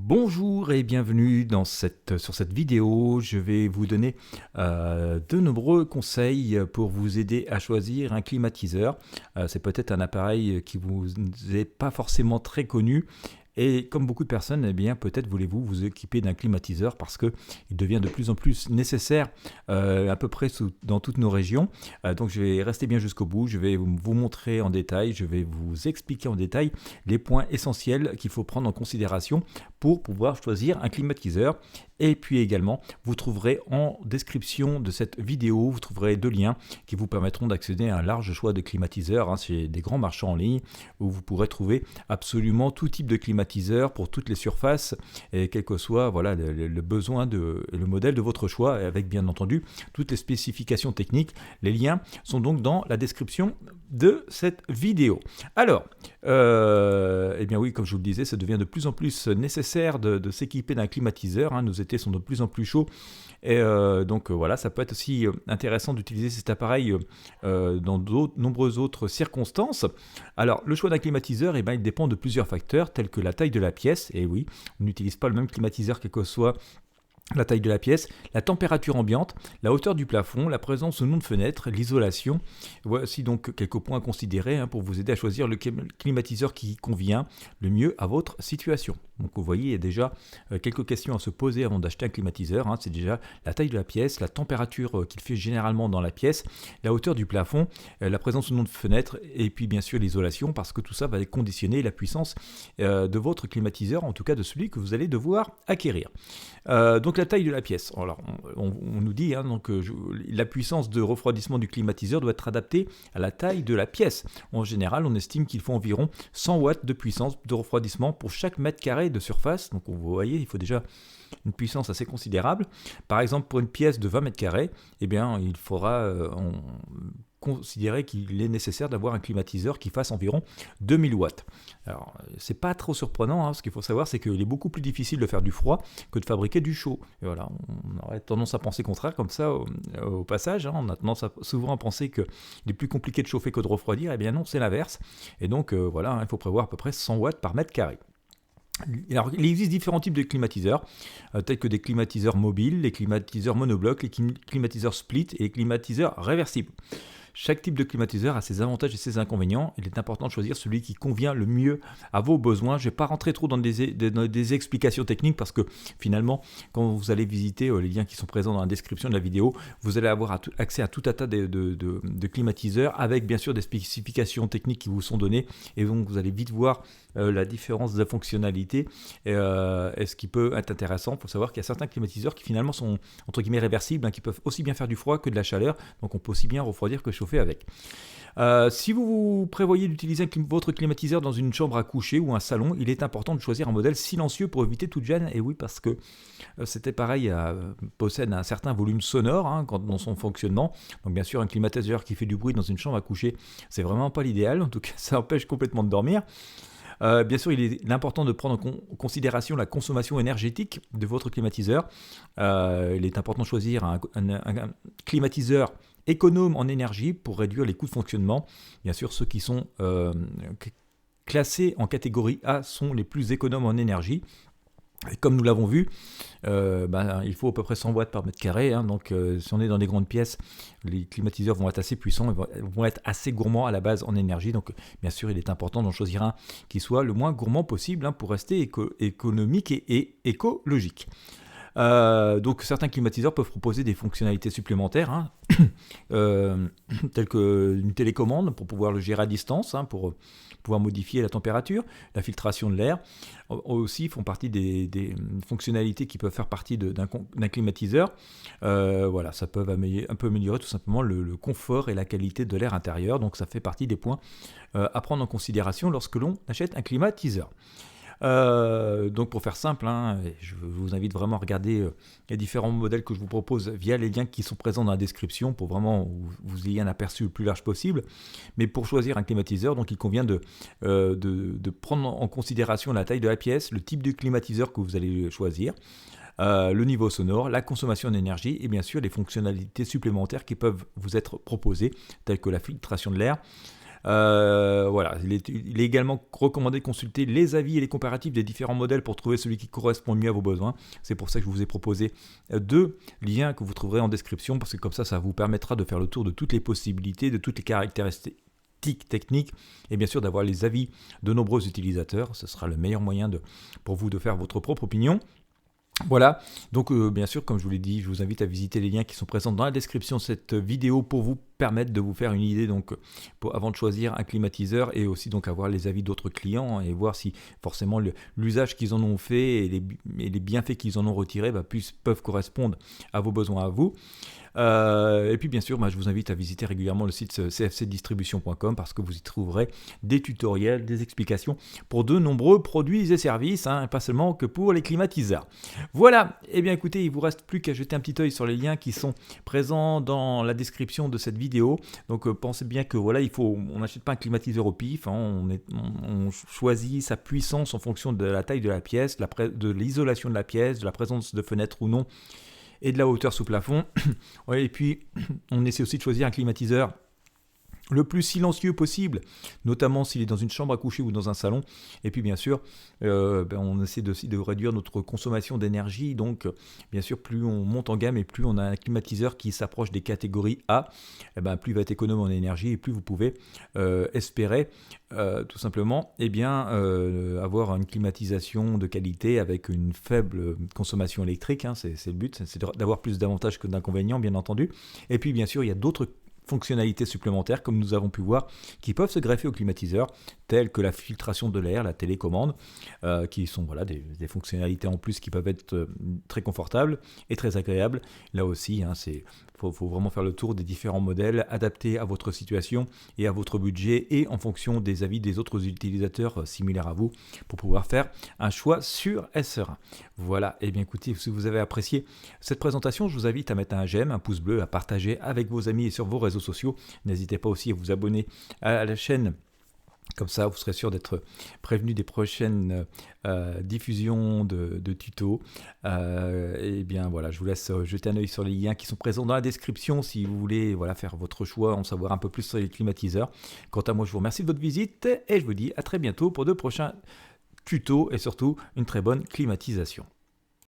Bonjour et bienvenue sur cette vidéo. Je vais vous donner de nombreux conseils pour vous aider à choisir un climatiseur. C'est peut-être un appareil qui vous est pas forcément très connu. Et comme beaucoup de personnes, eh bien, peut-être voulez-vous vous équiper d'un climatiseur parce qu'il devient de plus en plus nécessaire à peu près dans toutes nos régions. Donc je vais rester bien jusqu'au bout, je vais vous montrer en détail, je vais vous expliquer en détail les points essentiels qu'il faut prendre en considération pour pouvoir choisir un climatiseur. Et puis également, vous trouverez en description de cette vidéo, vous trouverez deux liens qui vous permettront d'accéder à un large choix de climatiseurs chez des grands marchands en ligne où vous pourrez trouver absolument tout type de climatiseur pour toutes les surfaces et quel que soit le besoin le modèle de votre choix avec bien entendu toutes les spécifications techniques. Les liens sont donc dans la description de cette vidéo. Alors, eh bien oui, comme je vous le disais, ça devient de plus en plus nécessaire de s'équiper d'un climatiseur. Nos étés sont de plus en plus chauds et donc voilà, ça peut être aussi intéressant d'utiliser cet appareil dans nombreuses autres circonstances. Alors, le choix d'un climatiseur, eh bien, il dépend de plusieurs facteurs tels que la taille de la pièce. Et oui, on n'utilise pas le même climatiseur quel que soit la taille de la pièce, la température ambiante, la hauteur du plafond, la présence ou non de fenêtres, l'isolation. Voici donc quelques points à considérer pour vous aider à choisir le climatiseur qui convient le mieux à votre situation. Donc vous voyez, il y a déjà quelques questions à se poser avant d'acheter un climatiseur. C'est déjà la taille de la pièce, la température qu'il fait généralement dans la pièce, la hauteur du plafond, la présence ou non de fenêtres et puis bien sûr l'isolation parce que tout ça va conditionner la puissance de votre climatiseur, en tout cas de celui que vous allez devoir acquérir. Donc la taille de la pièce. Alors, on nous dit la puissance de refroidissement du climatiseur doit être adaptée à la taille de la pièce. En général, on estime qu'il faut environ 100 watts de puissance de refroidissement pour chaque mètre carré de surface. Donc vous voyez, il faut déjà une puissance assez considérable. Par exemple, pour une pièce de 20 mètres carrés, eh bien, il faudra considérer qu'il est nécessaire d'avoir un climatiseur qui fasse environ 2000 watts. Alors, c'est pas trop surprenant, ce qu'il faut savoir, c'est qu'il est beaucoup plus difficile de faire du froid que de fabriquer du chaud. Et voilà, on aurait tendance à penser contraire comme ça au passage. On a tendance souvent à penser qu'il est plus compliqué de chauffer que de refroidir. Eh bien non, c'est l'inverse. Et donc, il faut prévoir à peu près 100 watts par mètre carré. Alors, il existe différents types de climatiseurs, tels que des climatiseurs mobiles, les climatiseurs monoblocs, les climatiseurs split et les climatiseurs réversibles. Chaque type de climatiseur a ses avantages et ses inconvénients. Il est important de choisir celui qui convient le mieux à vos besoins. Je ne vais pas rentrer trop dans des explications techniques parce que finalement, quand vous allez visiter les liens qui sont présents dans la description de la vidéo, vous allez avoir accès à tout un tas de climatiseurs avec bien sûr des spécifications techniques qui vous sont données et donc vous allez vite voir la différence de fonctionnalité et ce qui peut être intéressant. Il faut savoir qu'il y a certains climatiseurs qui finalement sont entre guillemets réversibles, qui peuvent aussi bien faire du froid que de la chaleur, donc on peut aussi bien refroidir que chauffer avec. Si vous prévoyez d'utiliser votre climatiseur dans une chambre à coucher ou un salon, il est important de choisir un modèle silencieux pour éviter toute gêne. Et oui, parce que cet appareil possède un certain volume sonore dans son fonctionnement. Donc bien sûr, un climatiseur qui fait du bruit dans une chambre à coucher, c'est vraiment pas l'idéal. En tout cas, ça empêche complètement de dormir. Bien sûr, il est important de prendre en considération la consommation énergétique de votre climatiseur. Il est important de choisir un climatiseur économe en énergie pour réduire les coûts de fonctionnement. Bien sûr, ceux qui sont classés en catégorie A sont les plus économes en énergie. Et comme nous l'avons vu, il faut à peu près 100 watts par mètre carré. Donc, si on est dans des grandes pièces, les climatiseurs vont être assez puissants et vont être assez gourmands à la base en énergie. Donc, bien sûr, il est important d'en choisir un qui soit le moins gourmand possible pour rester économique et écologique. Donc certains climatiseurs peuvent proposer des fonctionnalités supplémentaires telles qu'une télécommande pour pouvoir le gérer à distance, pour pouvoir modifier la température, la filtration de l'air. Aussi font partie des fonctionnalités qui peuvent faire partie d'un climatiseur. Ça peut un peu améliorer tout simplement le confort et la qualité de l'air intérieur. Donc ça fait partie des points à prendre en considération lorsque l'on achète un climatiseur. Donc pour faire simple, je vous invite vraiment à regarder les différents modèles que je vous propose via les liens qui sont présents dans la description pour vraiment vous ayez un aperçu le plus large possible. Mais pour choisir un climatiseur, donc il convient de prendre en considération la taille de la pièce, le type de climatiseur que vous allez choisir, le niveau sonore, la consommation d'énergie et bien sûr les fonctionnalités supplémentaires qui peuvent vous être proposées telles que la filtration de l'air, Voilà, il est également recommandé de consulter les avis et les comparatifs des différents modèles pour trouver celui qui correspond le mieux à vos besoins. C'est pour ça que je vous ai proposé 2 liens que vous trouverez en description, parce que comme ça vous permettra de faire le tour de toutes les possibilités, de toutes les caractéristiques techniques, et bien sûr d'avoir les avis de nombreux utilisateurs. Ce sera le meilleur moyen pour vous de faire votre propre opinion. Voilà, donc bien sûr, comme je vous l'ai dit, je vous invite à visiter les liens qui sont présents dans la description de cette vidéo pour vous permettre de vous faire une idée avant de choisir un climatiseur, et aussi donc avoir les avis d'autres clients et voir si forcément l'usage qu'ils en ont fait et les bienfaits qu'ils en ont retirés peuvent correspondre à vos besoins à vous. Et puis bien sûr, je vous invite à visiter régulièrement le site cfcdistribution.com, parce que vous y trouverez des tutoriels, des explications pour de nombreux produits et services, pas seulement que pour les climatiseurs. Voilà, et bien écoutez, il ne vous reste plus qu'à jeter un petit œil sur les liens qui sont présents dans la description de cette vidéo. Donc pensez bien que voilà, on n'achète pas un climatiseur au pif, on choisit sa puissance en fonction de la taille de la pièce, de l'isolation de la pièce, de la présence de fenêtres ou non, et de la hauteur sous plafond. Ouais, et puis, on essaie aussi de choisir un climatiseur le plus silencieux possible, notamment s'il est dans une chambre à coucher ou dans un salon. Et puis bien sûr, on essaie aussi de réduire notre consommation d'énergie. Donc bien sûr, plus on monte en gamme et plus on a un climatiseur qui s'approche des catégories A, plus il va être économe en énergie, et plus vous pouvez espérer tout simplement avoir une climatisation de qualité avec une faible consommation électrique. C'est le but, c'est d'avoir plus d'avantages que d'inconvénients, bien entendu. Et puis bien sûr, il y a d'autres fonctionnalités supplémentaires, comme nous avons pu voir, qui peuvent se greffer au climatiseur, telles que la filtration de l'air, la télécommande, qui sont des fonctionnalités en plus qui peuvent être très confortables et très agréables. Là aussi, faut vraiment faire le tour des différents modèles, adaptés à votre situation et à votre budget, et en fonction des avis des autres utilisateurs similaires à vous, pour pouvoir faire un choix sûr et serein. Voilà, et bien écoutez, si vous avez apprécié cette présentation, je vous invite à mettre un j'aime, un pouce bleu, à partager avec vos amis et sur vos réseaux sociaux. N'hésitez pas aussi à vous abonner à la chaîne. Comme ça, vous serez sûr d'être prévenu des prochaines diffusions de tutos. Et bien voilà, je vous laisse jeter un œil sur les liens qui sont présents dans la description si vous voulez faire votre choix, en savoir un peu plus sur les climatiseurs. Quant à moi, je vous remercie de votre visite et je vous dis à très bientôt pour de prochains tutos et surtout une très bonne climatisation.